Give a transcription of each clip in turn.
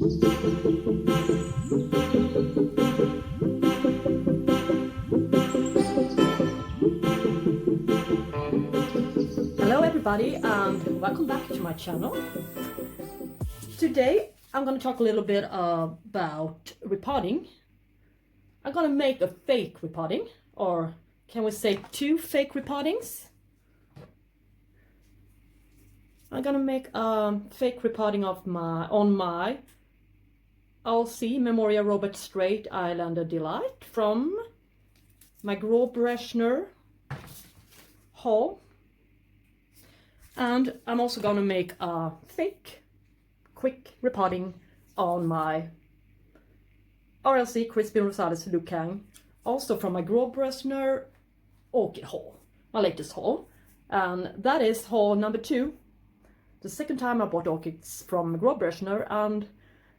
Hello everybody and welcome back to my channel. Today I'm going to talk a little bit about repotting. I'm going to make a fake repotting, or can we say 2 fake repottings? I'm going to make a fake repotting of my Rlc Memoria Robert Strait Islander Delight from my Großräschener haul. And I'm also going to make a fake quick repotting on my Rlc Crispin Rosales Kang, also from my Großräschener Orchid haul, my latest haul. And that is haul number 2. The second time I bought orchids from Großräschener, and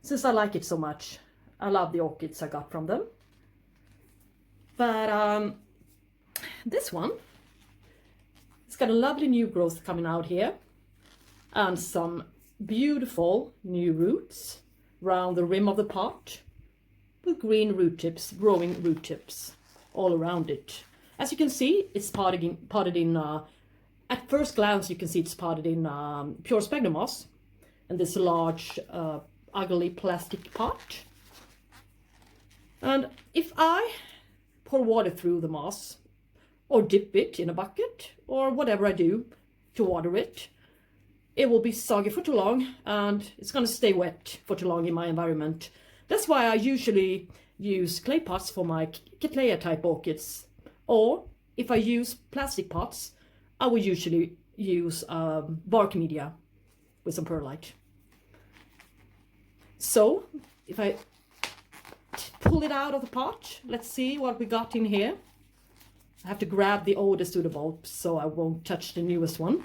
since I like it so much, I love the orchids I got from them. But this one, it's got a lovely new growth coming out here and some beautiful new roots around the rim of the pot with green root tips, growing root tips all around it. As you can see, it's potted in at first glance you can see it's potted in pure sphagnum moss in this large ugly plastic pot. And if I pour water through the moss or dip it in a bucket or whatever I do to water it, it will be soggy for too long and it's going to stay wet for too long in my environment. That's why I usually use clay pots for my Cattleya type orchids, or if I use plastic pots, I will usually use bark media with some perlite. So if I pull it out of the pot, let's see what we got in here. I have to grab the oldest of the bulbs so I won't touch the newest one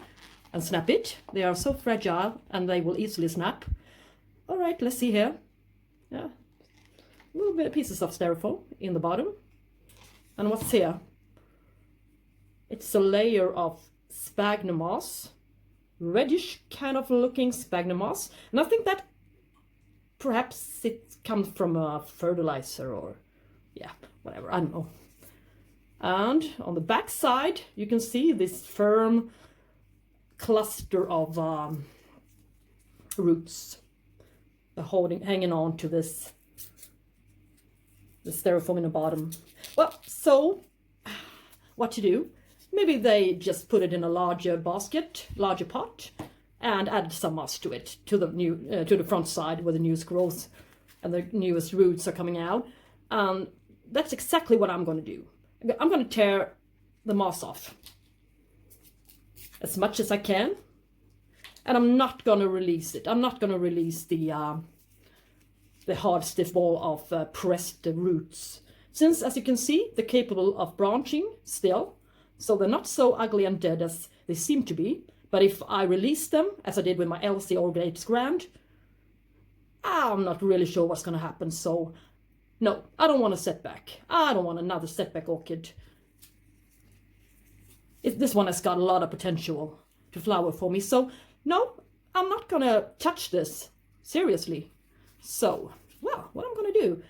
and snap it. They are so fragile and they will easily snap. All right, let's see here. Yeah, little bit of pieces of styrofoam in the bottom. And what's here? It's a layer of sphagnum moss, reddish kind of looking sphagnum moss. And I think that perhaps it comes from a fertilizer or, yeah, whatever, I don't know. And on the back side, you can see this firm cluster of roots hanging on to this the styrofoam in the bottom. Well, so what to do? Maybe they just put it in a larger basket, larger pot, and add some moss to it, to the front side where the newest growth and the newest roots are coming out. That's exactly what I'm going to do. I'm going to tear the moss off as much as I can, and I'm not going to release it. I'm not going to release the hard stiff ball of pressed roots, since, as you can see, they're capable of branching still, so they're not so ugly and dead as they seem to be. But if I release them, as I did with my Rlc Orchids Grand, I'm not really sure what's going to happen. So no, I don't want a setback. I don't want another setback orchid. This one has got a lot of potential to flower for me. So no, I'm not going to touch this seriously. So, well, what I'm going to do,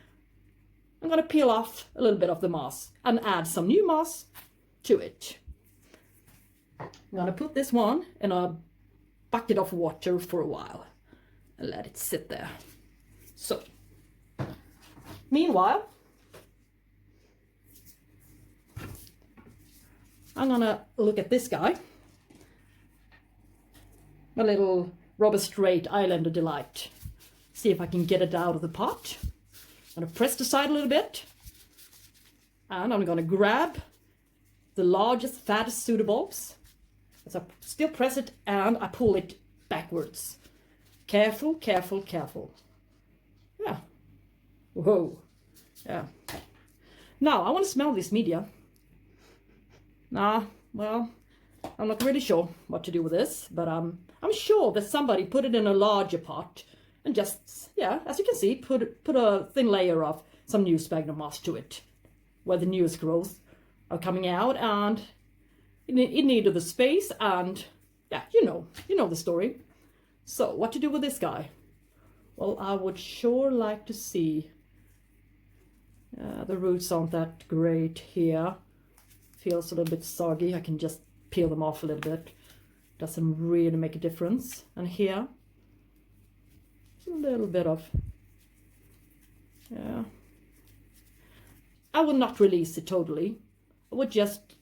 I'm going to peel off a little bit of the moss and add some new moss to it. I'm going to put this one in a bucket of water for a while and let it sit there. So, meanwhile, I'm going to look at this guy, my little Robert Strait Islander Delight. See if I can get it out of the pot. I'm going to press the side a little bit, and I'm going to grab the largest, fattest pseudobulbs. As I still press it and I pull it backwards. Careful, careful, careful. Yeah. Whoa. Yeah. Now I want to smell this media. Well, I'm not really sure what to do with this, but I'm sure that somebody put it in a larger pot and just, yeah, as you can see, put a thin layer of some new sphagnum moss to it, where the newest growth are coming out, and it needed the space, and yeah, you know the story. So what to do with this guy? Well, I would sure like to see. The roots aren't that great here. Feels a little bit soggy. I can just peel them off a little bit. Doesn't really make a difference. And here, it's a little bit of, yeah. I would not release it totally. I would just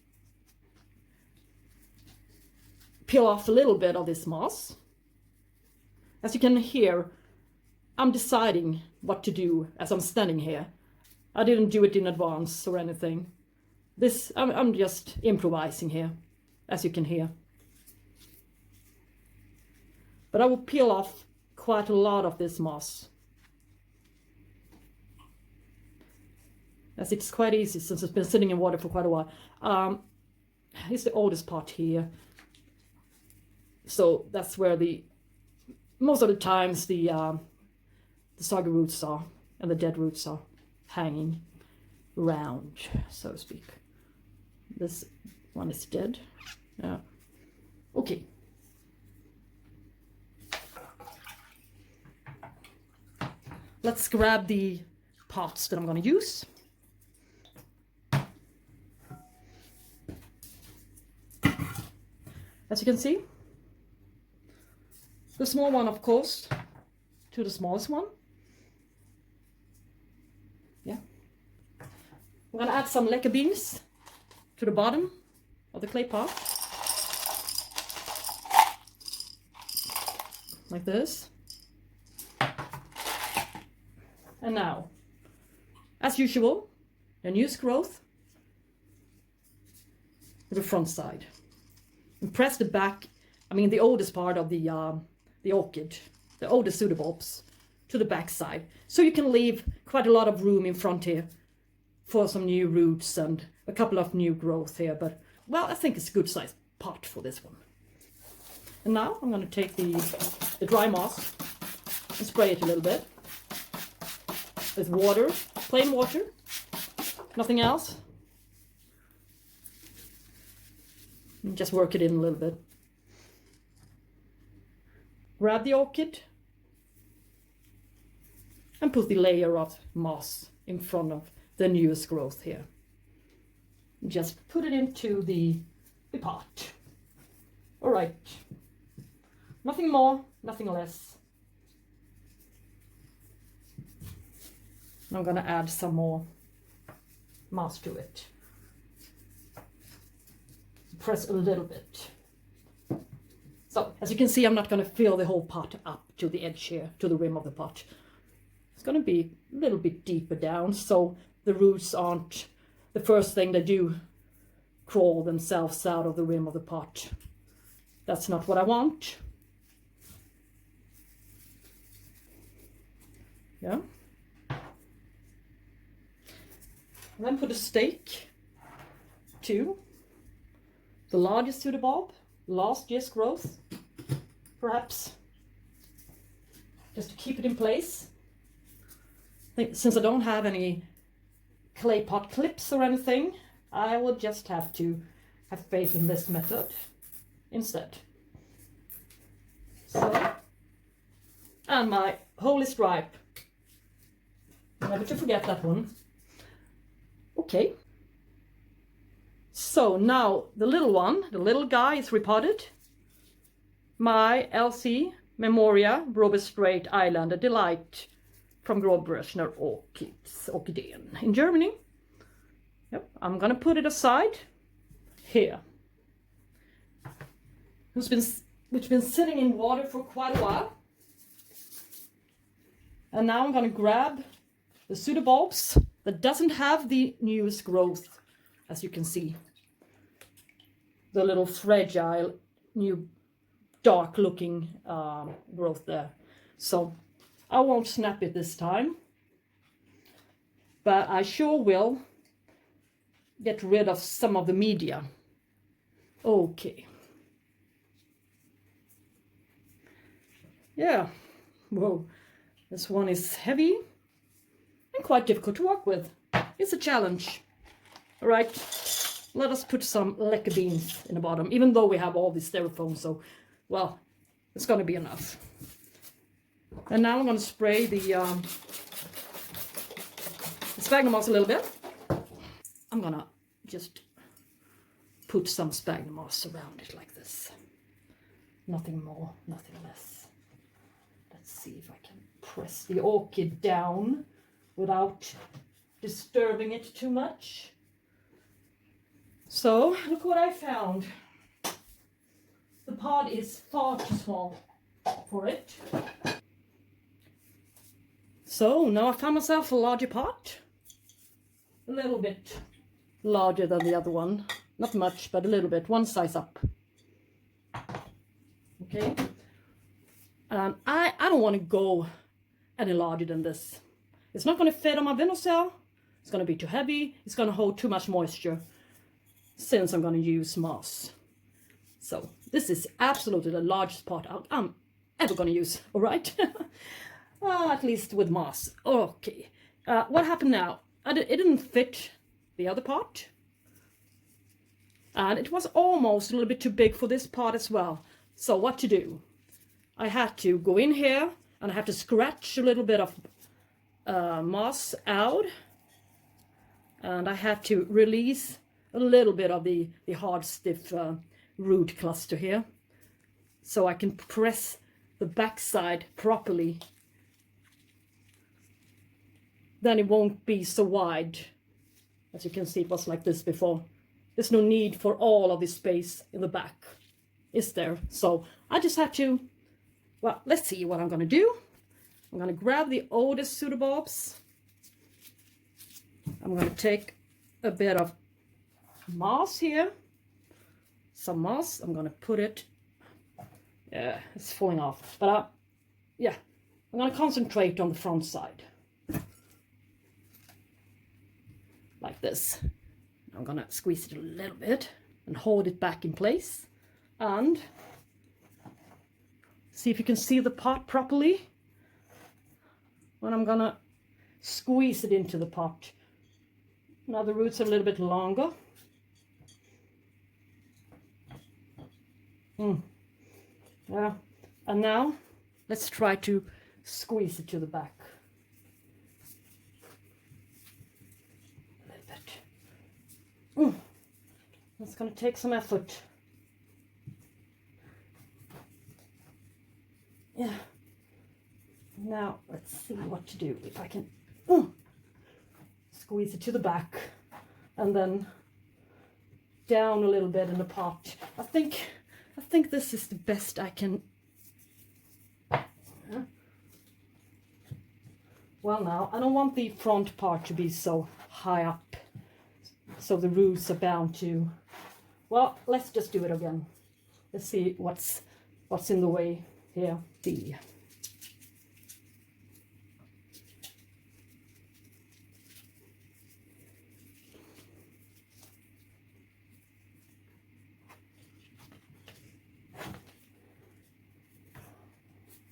peel off a little bit of this moss. As you can hear, I'm deciding what to do as I'm standing here. I didn't do it in advance or anything. I'm just improvising here, as you can hear. But I will peel off quite a lot of this moss, as it's quite easy since it's been sitting in water for quite a while. It's the oldest part here, so that's where most of the times the soggy roots are and the dead roots are hanging around, so to speak. This one is dead. Yeah. Okay. Let's grab the pots that I'm going to use. As you can see, the small one, of course, to the smallest one. Yeah. I'm going to add some lecker beans to the bottom of the clay pot. Like this. And now, as usual, a newest growth to the front side. And press the back, the oldest part of the orchid, the oldest pseudobulbs, to the back side. So you can leave quite a lot of room in front here for some new roots and a couple of new growth here. But, well, I think it's a good sized pot for this one. And now I'm going to take the dry moss and spray it a little bit with water, plain water, nothing else. And just work it in a little bit. Grab the orchid and put the layer of moss in front of the newest growth here. Just put it into the pot. All right. Nothing more, nothing less. I'm going to add some more moss to it. Press a little bit. So, as you can see, I'm not going to fill the whole pot up to the edge here, to the rim of the pot. It's going to be a little bit deeper down, so the roots aren't the first thing they do, crawl themselves out of the rim of the pot. That's not what I want. Yeah. And then put a stake to the largest pseudobulb, last year's growth, perhaps, just to keep it in place. Since I don't have any clay pot clips or anything, I will just have to have faith in this method instead. So, and my holy stripe, never to forget that one. Okay. So now the little one, the little guy is repotted. My Rlc Memoria Strait Islander Delight from Großräschener Orchids, Orchideen in Germany. Yep, I'm gonna put it aside here. Which been sitting in water for quite a while. And now I'm gonna grab the pseudobulbs that doesn't have the newest growth, as you can see. The little fragile, new, dark looking growth there. So I won't snap it this time, but I sure will get rid of some of the media. Okay. Yeah, whoa, this one is heavy and quite difficult to work with. It's a challenge. All right, let us put some lecker beans in the bottom, even though we have all this styrofoam, so, well, it's gonna be enough. And now I'm going to spray the sphagnum moss a little bit. I'm going to just put some sphagnum moss around it like this. Nothing more, nothing less. Let's see if I can press the orchid down without disturbing it too much. So, look what I found. The pot is far too small for it. So, now I found myself a larger pot. A little bit larger than the other one. Not much, but a little bit. One size up. Okay. And I don't want to go any larger than this. It's not going to fit on my windowsill. It's going to be too heavy. It's going to hold too much moisture since I'm going to use moss. So this is absolutely the largest pot I'm ever going to use. All right. Well, at least with moss. Okay. What happened now? It didn't fit the other pot. And it was almost a little bit too big for this pot as well. So what to do? I had to go in here and I have to scratch a little bit of moss out. And I had to release a little bit of the hard, stiff root cluster here. So I can press the backside properly. Then it won't be so wide. As you can see, it was like this before. There's no need for all of this space in the back, is there? So I just have to, well, let's see what I'm going to do. I'm going to grab the oldest pseudobulbs. I'm going to take a bit of moss here. Some moss. I'm going to put it, yeah, it's falling off. But yeah, I'm going to concentrate on the front side. Like this. I'm going to squeeze it a little bit and hold it back in place. And see if you can see the pot properly. When I'm going to squeeze it into the pot. Now the roots are a little bit longer. Yeah. And now let's try to squeeze it to the back. That's going to take some effort. Yeah. Now let's see what to do. If I can squeeze it to the back and then down a little bit in the pot. I think this is the best I can. Well, now I don't want the front part to be so high up. So the roots are bound to, well, let's just do it again. Let's see what's in the way here.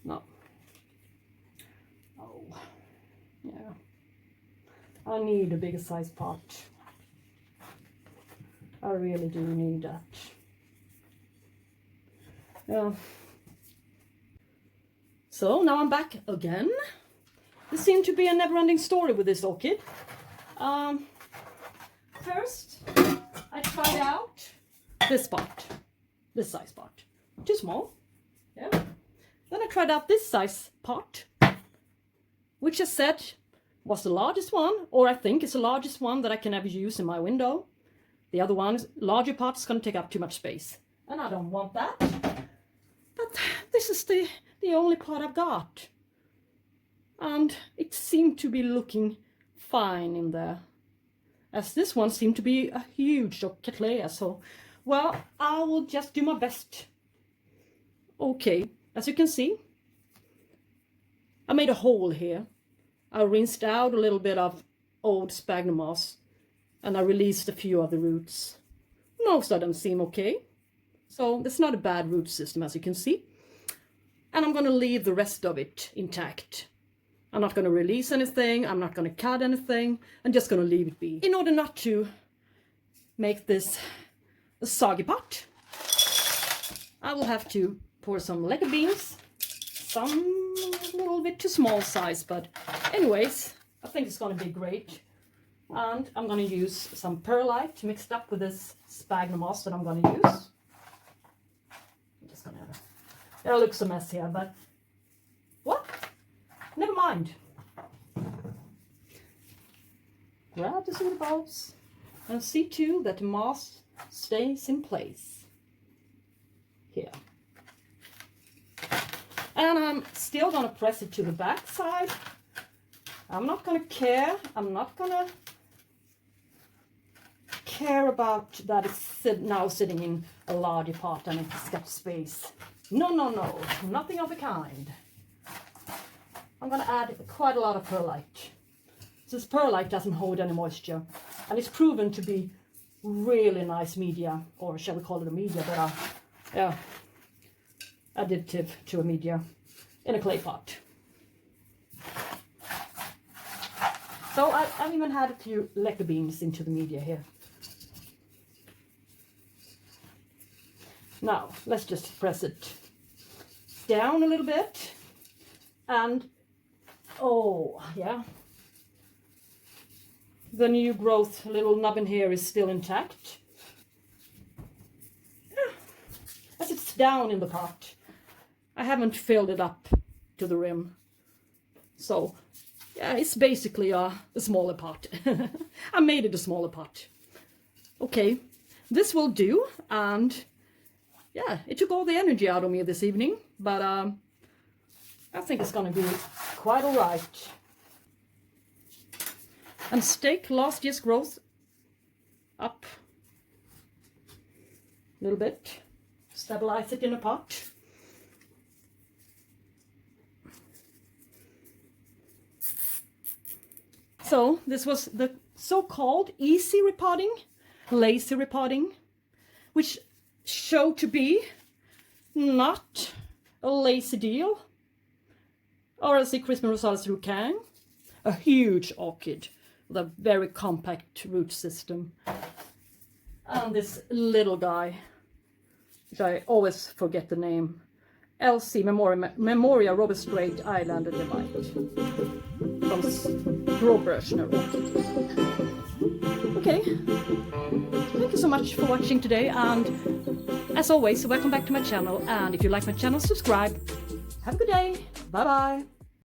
No. Oh, yeah. I need a bigger size pot. I really do need that. Yeah. So now I'm back again. There seemed to be a never-ending story with this orchid. First, I tried out this pot, this size pot. Too small. Yeah. Then I tried out this size pot, which I said was the largest one, or I think it's the largest one that I can ever use in my window. The other one, larger pot, is going to take up too much space. And I don't want that. But this is the only pot I've got. And it seemed to be looking fine in there. As this one seemed to be a huge Cattleya. So, well, I will just do my best. Okay, as you can see, I made a hole here. I rinsed out a little bit of old sphagnum moss. And I released a few of the roots. Most of them seem okay. So it's not a bad root system, as you can see. And I'm going to leave the rest of it intact. I'm not going to release anything. I'm not going to cut anything. I'm just going to leave it be. In order not to make this a soggy pot, I will have to pour some lecker beans. Some a little bit too small size, but anyways, I think it's going to be great. And I'm going to use some perlite mixed up with this sphagnum moss that I'm going to use. I'm just going to... It looks a mess here, but... What? Never mind. Grab the pseudo bulbs and see too that the moss stays in place. Here. And I'm still going to press it to the back side. I'm not going to care. I'm not going to care about that it's now sitting in a larger pot and it's got space. No, no, no. Nothing of the kind. I'm going to add quite a lot of perlite. This perlite doesn't hold any moisture. And it's proven to be really nice media. Or shall we call it a media? But yeah. Additive to a media in a clay pot. So I've even had a few lecker beans into the media here. Now let's just press it down a little bit, and oh yeah, the new growth little nubbin here is still intact. As it's down in the pot, I haven't filled it up to the rim. So, yeah, it's basically a smaller pot. I made it a smaller pot. Okay, this will do. And, yeah, it took all the energy out of me this evening. But I think it's going to be quite all right. And stake last year's growth up a little bit. Stabilize it in a pot. So this was the so-called easy repotting, lazy repotting, which showed to be not a lazy deal. Rlc Crispin Rosales through Kang, a huge orchid with a very compact root system. And this little guy, which I always forget the name, Rlc Memoria Robust Strait Islander Delight from Großräschener Orchid. Okay, thank you so much for watching today, and as always, welcome back to my channel. And if you like my channel, subscribe. Have a good day. Bye bye.